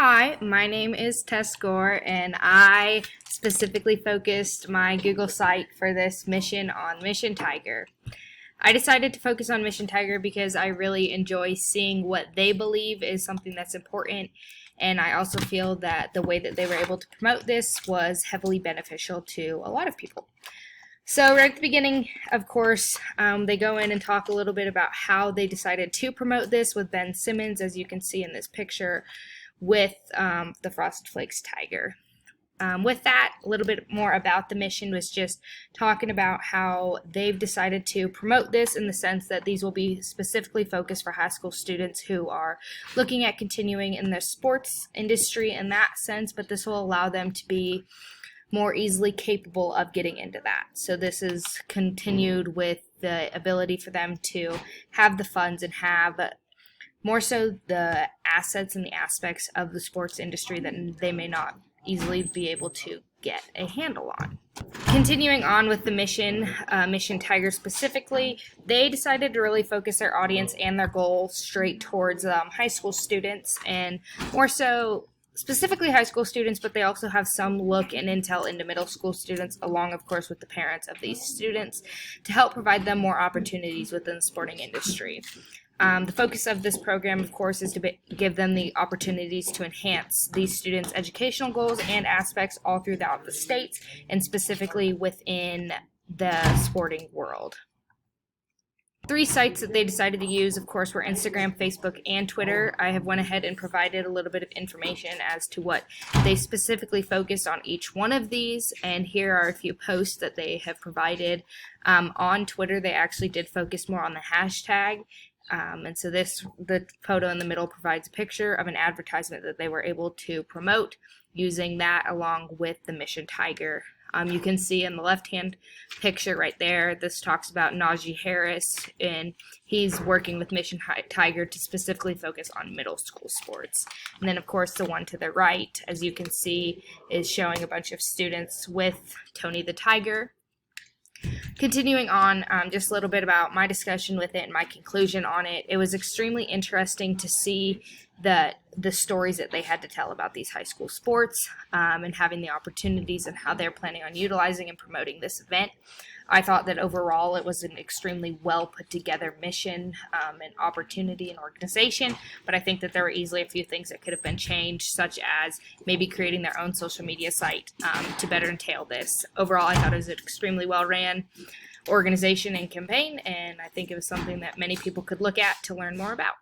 Hi, my name is T.Gore, and I specifically focused my Google site for this mission on Mission T.Gore. I decided to focus on Mission T.Gore because I really enjoy seeing what they believe is something that's important, and I also feel that the way that they were able to promote this was heavily beneficial to a lot of people. So right at the beginning, of course, they go in and talk a little bit about how they decided to promote this with Ben Simmons, as you can see in this picture, with the Frosted Flakes T.Gore. With that, a little bit more about the mission was just talking about how they've decided to promote this in the sense that these will be specifically focused for high school students who are looking at continuing in the sports industry in that sense, but this will allow them to be more easily capable of getting into that. So this is continued with the ability for them to have the funds and have more so the assets and the aspects of the sports industry that they may not easily be able to get a handle on. Continuing on with the mission, Mission T.Gore specifically, they decided to really focus their audience and their goal straight towards high school students, and more so specifically high school students, but they also have some look and intel into middle school students, along of course with the parents of these students, to help provide them more opportunities within the sporting industry. The focus of this program, of course, is to give them the opportunities to enhance these students' educational goals and aspects all throughout the states, and specifically within the sporting world. 3 sites that they decided to use, of course, were Instagram, Facebook, and Twitter. I have went ahead and provided a little bit of information as to what they specifically focused on each one of these, and here are a few posts that they have provided. On Twitter, they actually did focus more on the hashtag. And so the photo in the middle provides a picture of an advertisement that they were able to promote using that along with the Mission T.Gore. You can see in the left-hand picture right there, this talks about Najee Harris, and he's working with Mission T.Gore to specifically focus on middle school sports. And then, of course, the one to the right, as you can see, is showing a bunch of students with Tony the Tiger. Continuing on, just a little bit about my discussion with it and my conclusion on it. It was extremely interesting to see the stories that they had to tell about these high school sports and having the opportunities and how they're planning on utilizing and promoting this event. I thought that overall it was an extremely well put together mission and opportunity and organization, but I think that there were easily a few things that could have been changed, such as maybe creating their own social media site to better entail this. Overall, I thought it was an extremely well ran organization and campaign, and I think it was something that many people could look at to learn more about.